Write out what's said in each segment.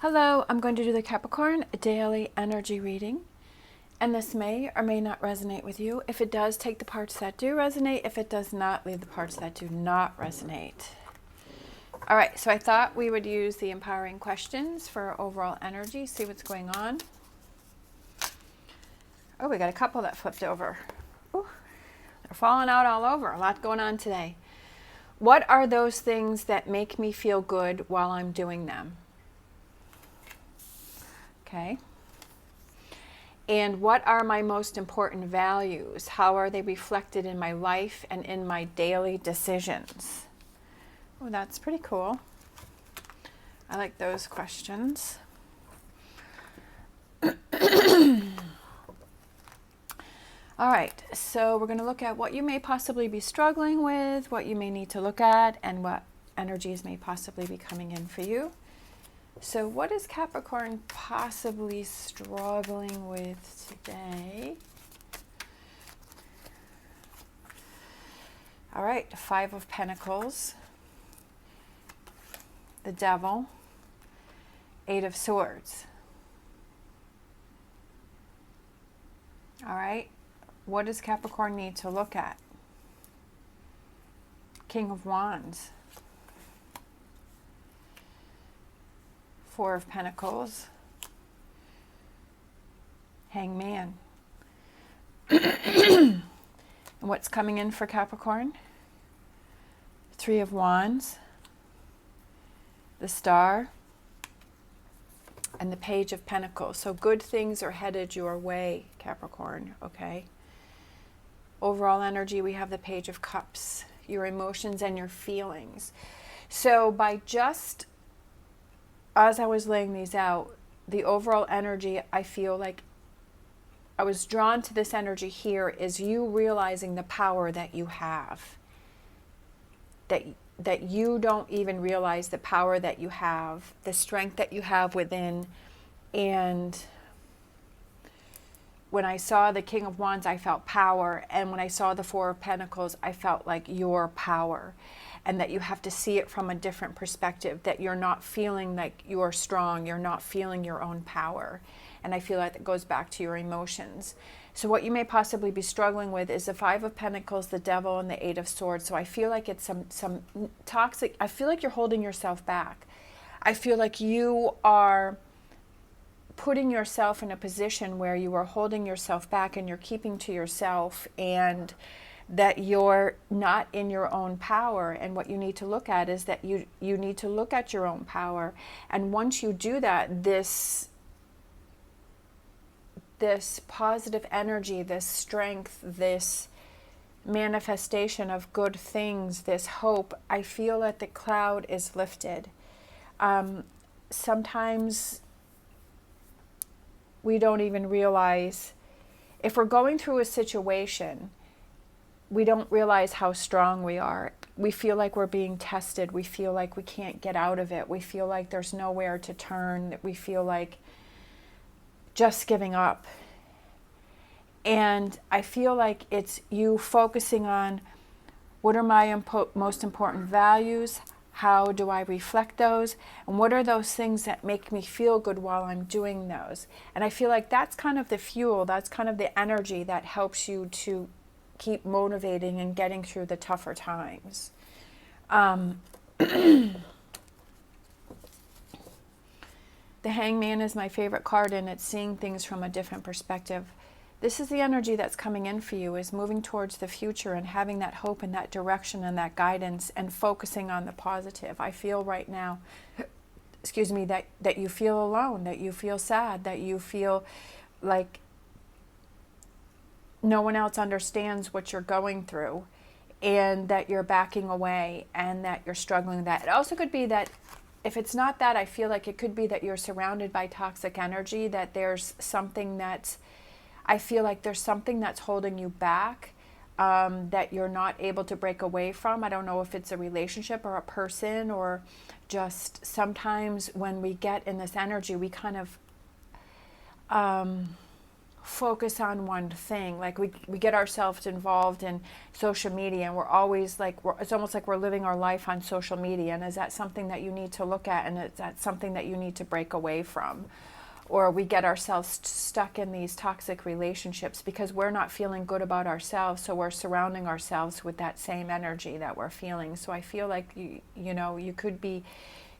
Hello, I'm going to do the Capricorn daily energy reading, and this may or may not resonate with you. If it does, take the parts that do resonate. If it does not, leave the parts that do not resonate. All right, so I thought we would use the empowering questions for overall energy, see what's going on. Oh, we got a couple that flipped over. Ooh, they're falling out all over. A lot going on today. What are those things that make me feel good while I'm doing them? Okay. And what are my most important values? How are they reflected in my life and in my daily decisions? Oh, that's pretty cool. I like those questions. All right, so we're going to look at what you may possibly be struggling with, what you may need to look at, and what energies may possibly be coming in for you. So what is Capricorn possibly struggling with today? All right, Five of Pentacles, the Devil, Eight of Swords. All right, what does Capricorn need to look at? King of Wands, Four of Pentacles, Hangman. And what's coming in for Capricorn? Three of Wands, the Star, and the Page of Pentacles. So good things are headed your way, Capricorn, okay? Overall energy, we have the Page of Cups, your emotions and your feelings. So by just, as I was laying these out, the overall energy, I feel like I was drawn to this energy here is you realizing the power that you have. That you don't even realize the power that you have, the strength that you have within. And when I saw the King of Wands, I felt power. And when I saw the Four of Pentacles, I felt like your power. And that you have to see it from a different perspective, that you're not feeling like you're strong, you're not feeling your own power. And I feel like that goes back to your emotions. So what you may possibly be struggling with is the Five of Pentacles, the Devil, and the Eight of Swords. So I feel like it's some toxic, I feel like you're holding yourself back. I feel like you are putting yourself in a position where you are holding yourself back and you're keeping to yourself, and that you're not in your own power. And what you need to look at is that you need to look at your own power. And once you do that, this positive energy, this strength, this manifestation of good things, this hope, I feel that the cloud is lifted. Sometimes we don't even realize, if we're going through a situation, we don't realize how strong we are. We feel like we're being tested. We feel like we can't get out of it. We feel like there's nowhere to turn. We feel like just giving up. And I feel like it's you focusing on, what are my most important values? How do I reflect those? And what are those things that make me feel good while I'm doing those? And I feel like that's kind of the fuel, that's kind of the energy that helps you to keep motivating and getting through the tougher times. The Hangman is my favorite card, and it's seeing things from a different perspective. This is the energy that's coming in for you, is moving towards the future and having that hope and that direction and that guidance and focusing on the positive. I feel right now, excuse me, that you feel alone, that you feel sad, that you feel like no one else understands what you're going through, and that you're backing away and that you're struggling with that. It also could be that if it's not that, I feel like it could be that you're surrounded by toxic energy, that there's something that's, I feel like there's something that's holding you back, that you're not able to break away from. I don't know if it's a relationship or a person, or just sometimes when we get in this energy, we kind of focus on one thing. Like we get ourselves involved in social media, and we're always like, it's almost like we're living our life on social media. And is that something that you need to look at? And is that something that you need to break away from? Or we get ourselves stuck in these toxic relationships because we're not feeling good about ourselves, so we're surrounding ourselves with that same energy that we're feeling. So I feel like you could be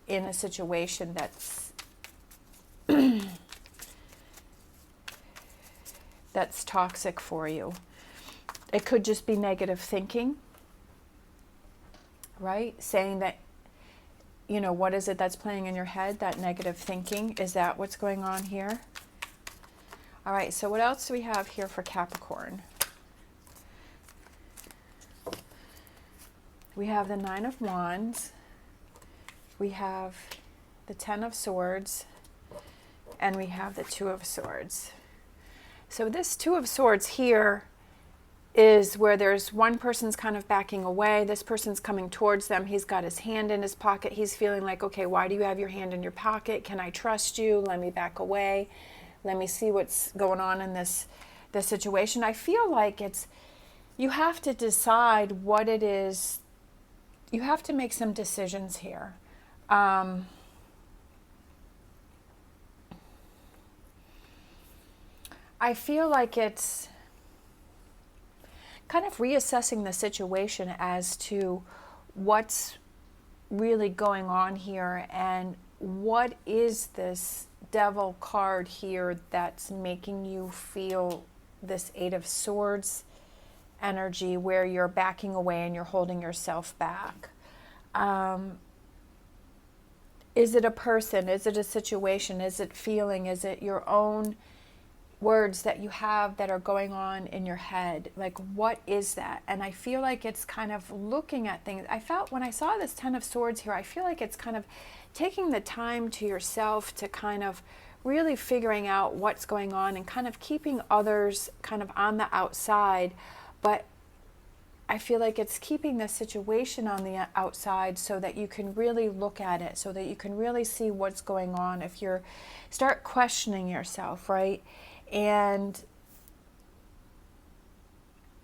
in a situation that's that's toxic for you. It could just be negative thinking, right? Saying that, what is it that's playing in your head, that negative thinking? Is that what's going on here? All right, so what else do we have here for Capricorn? We have the Nine of Wands. We have the Ten of Swords. And we have the Two of Swords. So this Two of Swords here is where there's one person's kind of backing away. This person's coming towards them. He's got his hand in his pocket. He's feeling like, okay, why do you have your hand in your pocket? Can I trust you? Let me back away. Let me see what's going on in this situation. I feel like you have to decide what it is. You have to make some decisions here. I feel like it's kind of reassessing the situation as to what's really going on here and what is this Devil card here that's making you feel this Eight of Swords energy where you're backing away and you're holding yourself back. Is it a person? Is it a situation? Is it feeling? Is it your own words that you have that are going on in your head? Like, what is that? And I feel like it's kind of looking at things. I felt when I saw this Ten of Swords here, I feel like it's kind of taking the time to yourself to kind of really figuring out what's going on and kind of keeping others kind of on the outside. But I feel like it's keeping the situation on the outside so that you can really look at it, so that you can really see what's going on. If you start questioning yourself, right? And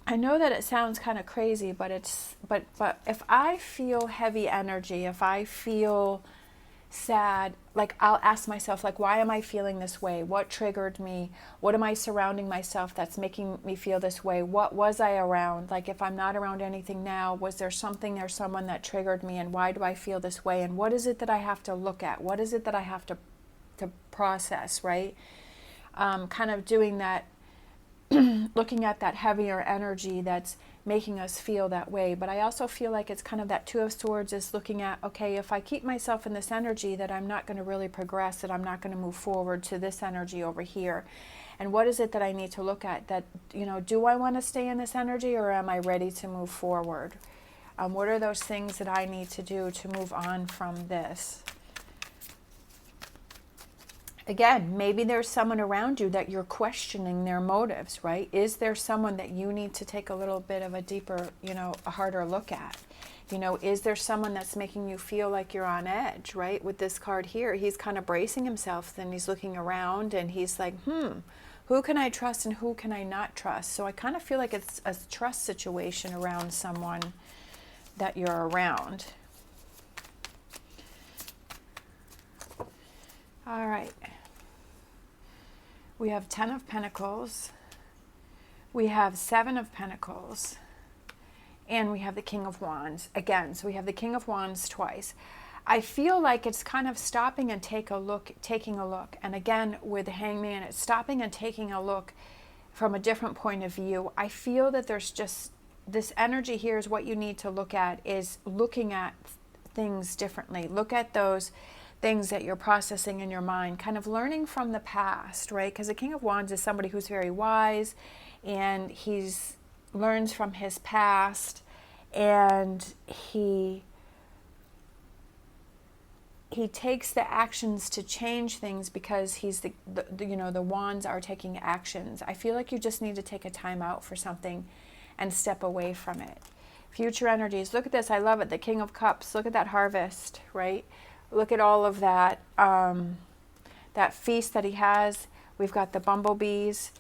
I know that it sounds kind of crazy, but if I feel heavy energy, if I feel sad, like I'll ask myself, like, why am I feeling this way? What triggered me? What am I surrounding myself that's making me feel this way? What was I around? Like, if I'm not around anything now, was there something or someone that triggered me, and why do I feel this way? And what is it that I have to look at? What is it that I have to process, right? Kind of doing that, looking at that heavier energy that's making us feel that way. But I also feel like it's kind of that Two of Swords is looking at, okay, if I keep myself in this energy, that I'm not going to really progress, that I'm not going to move forward to this energy over here. And what is it that I need to look at? That, do I want to stay in this energy, or am I ready to move forward? What are those things that I need to do to move on from this? Again, maybe there's someone around you that you're questioning their motives, right? Is there someone that you need to take a little bit of a deeper, a harder look at? Is there someone that's making you feel like you're on edge, right? With this card here, he's kind of bracing himself, then he's looking around and he's like, who can I trust and who can I not trust? So I kind of feel like it's a trust situation around someone that you're around. All right. We have 10 of Pentacles. We have 7 of Pentacles. And we have the King of Wands again. So we have the King of Wands twice. I feel like it's kind of stopping and taking a look. And again, with the Hangman, it's stopping and taking a look from a different point of view. I feel that there's just this energy here is what you need to look at, is looking at things differently. Look at those things that you're processing in your mind, kind of learning from the past, right? Because the King of Wands is somebody who's very wise, and he's learns from his past, and he takes the actions to change things because he's the wands are taking actions. I feel like you just need to take a time out for something and step away from it. Future energies. Look at this. I love it. The King of Cups. Look at that harvest, right? Look at all of that, that feast that he has. We've got the bumblebees.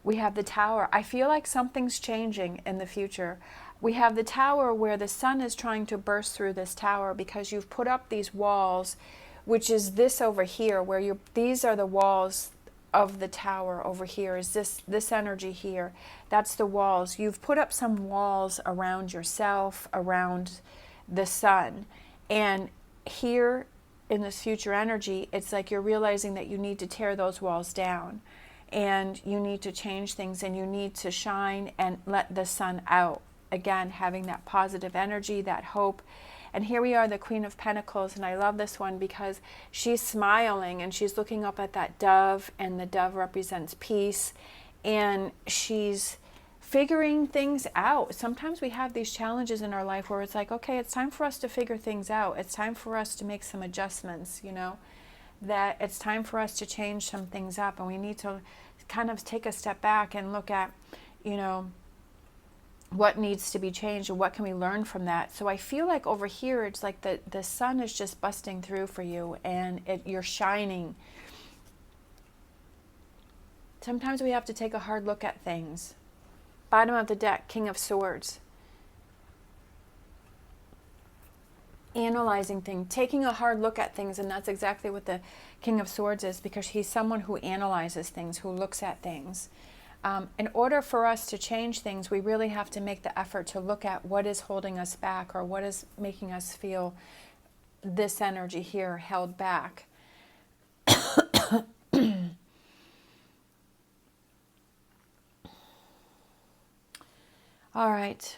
We have the Tower. I feel like something's changing in the future. We have the Tower where the sun is trying to burst through this tower because you've put up these walls, which is this over here, where these are the walls of the tower over here, is this energy here. That's the walls. You've put up some walls around yourself, around the sun. And here in this future energy, it's like you're realizing that you need to tear those walls down. And you need to change things, and you need to shine and let the sun out. Again, having that positive energy, that hope. And here we are, the Queen of Pentacles, and I love this one because she's smiling and she's looking up at that dove, and the dove represents peace, and she's figuring things out. Sometimes we have these challenges in our life where it's like, okay, it's time for us to figure things out. It's time for us to make some adjustments, you know, that it's time for us to change some things up, and we need to kind of take a step back and look at, you know, what needs to be changed and what can we learn from that. So I feel like over here it's like the sun is just busting through for you, and you're shining. Sometimes we have to take a hard look at things. Bottom of the deck, King of Swords. Analyzing things, taking a hard look at things, and that's exactly what the King of Swords is, because he's someone who analyzes things, who looks at things. In order for us to change things, we really have to make the effort to look at what is holding us back, or what is making us feel this energy here held back. All right,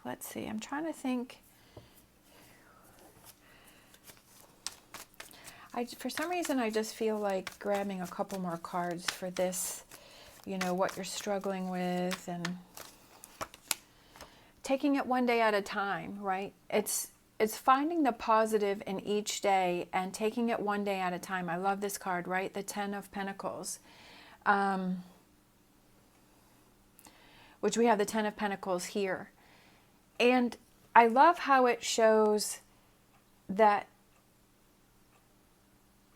let's see. I'm trying to think. For some reason, I just feel like grabbing a couple more cards for this, you know, what you're struggling with, and taking it one day at a time, right? It's finding the positive in each day and taking it one day at a time. I love this card, right? The Ten of Pentacles. Which we have the Ten of Pentacles here. And I love how it shows that,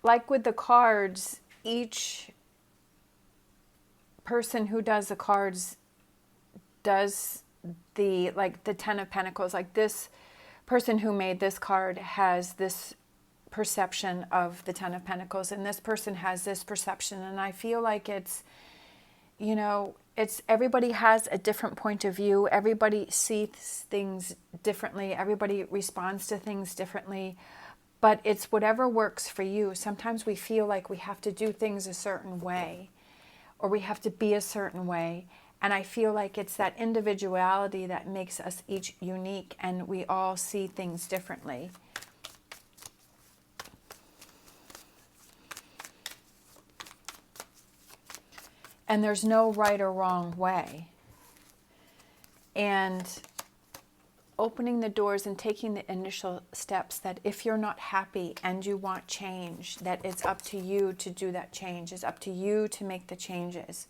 like with the cards, each person who does the cards does the Ten of Pentacles. Like this person who made this card has this perception of the Ten of Pentacles, and this person has this perception. And I feel like it's, you know, everybody has a different point of view. Everybody sees things differently. Everybody responds to things differently. But it's whatever works for you. Sometimes we feel like we have to do things a certain way, or we have to be a certain way. And I feel like it's that individuality that makes us each unique, and we all see things differently. And there's no right or wrong way. And opening the doors and taking the initial steps, that if you're not happy and you want change, that it's up to you to do that change. It's up to you to make the changes.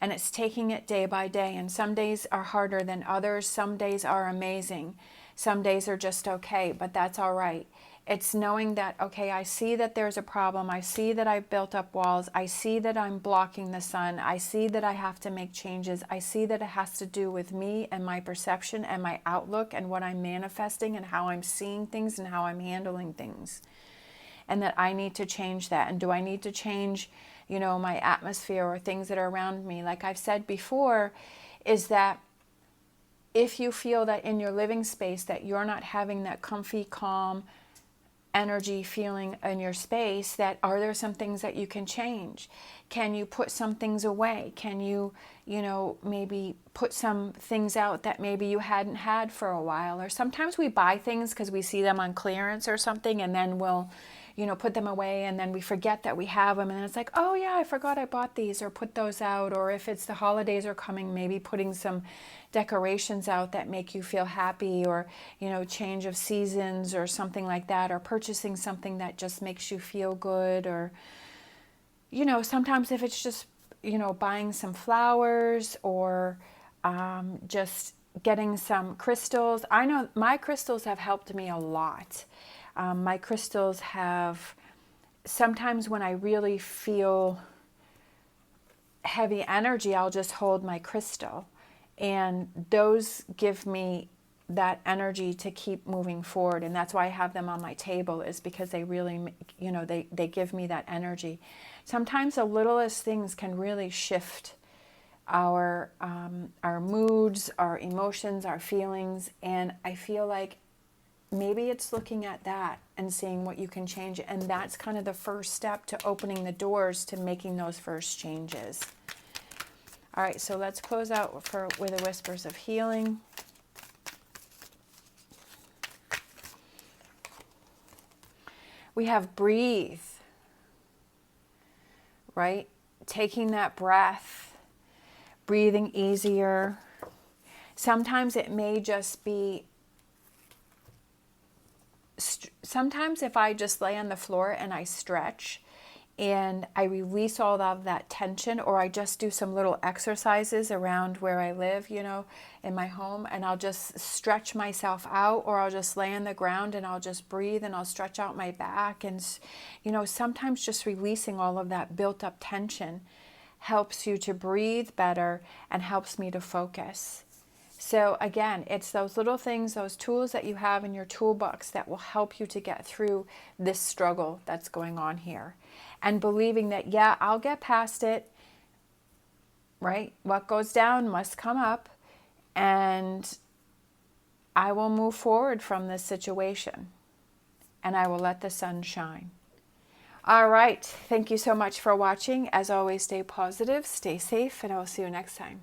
And it's taking it day by day. And some days are harder than others. Some days are amazing. Some days are just okay, but that's all right. It's knowing that, okay, I see that there's a problem. I see that I've built up walls. I see that I'm blocking the sun. I see that I have to make changes. I see that it has to do with me and my perception and my outlook and what I'm manifesting and how I'm seeing things and how I'm handling things. And that I need to change that. And do I need to change, you know, my atmosphere or things that are around me? Like I've said before, is that if you feel that in your living space that you're not having that comfy, calm energy feeling in your space, that are there some things that you can change? Can you put some things away? Can you, you know, maybe put some things out that maybe you hadn't had for a while? Or sometimes we buy things because we see them on clearance or something, and then we'll, you know, put them away, and then we forget that we have them, and then it's like, oh yeah, I forgot I bought these, or put those out. Or if it's the holidays are coming, maybe putting some decorations out that make you feel happy, or, you know, change of seasons or something like that, or purchasing something that just makes you feel good. Or, you know, sometimes if it's just, you know, buying some flowers, or just getting some crystals. I know my crystals have helped me a lot. My crystals have, sometimes when I really feel heavy energy, I'll just hold my crystal. And those give me that energy to keep moving forward. And that's why I have them on my table, is because they really, you know, they give me that energy. Sometimes the littlest things can really shift our moods, our emotions, our feelings. And I feel like maybe it's looking at that and seeing what you can change. And that's kind of the first step to opening the doors to making those first changes. All right, so let's close out with the whispers of healing. We have breathe, right? Taking that breath, breathing easier. Sometimes it may just be, sometimes if I just lay on the floor and I stretch and I release all of that tension, or I just do some little exercises around where I live, you know, in my home, and I'll just stretch myself out, or I'll just lay on the ground and I'll just breathe and I'll stretch out my back. And, you know, sometimes just releasing all of that built up tension helps you to breathe better and helps me to focus. So again, it's those little things, those tools that you have in your toolbox that will help you to get through this struggle that's going on here. And believing that, yeah, I'll get past it, right? What goes down must come up, and I will move forward from this situation, and I will let the sun shine. All right. Thank you so much for watching. As always, stay positive, stay safe, and I will see you next time.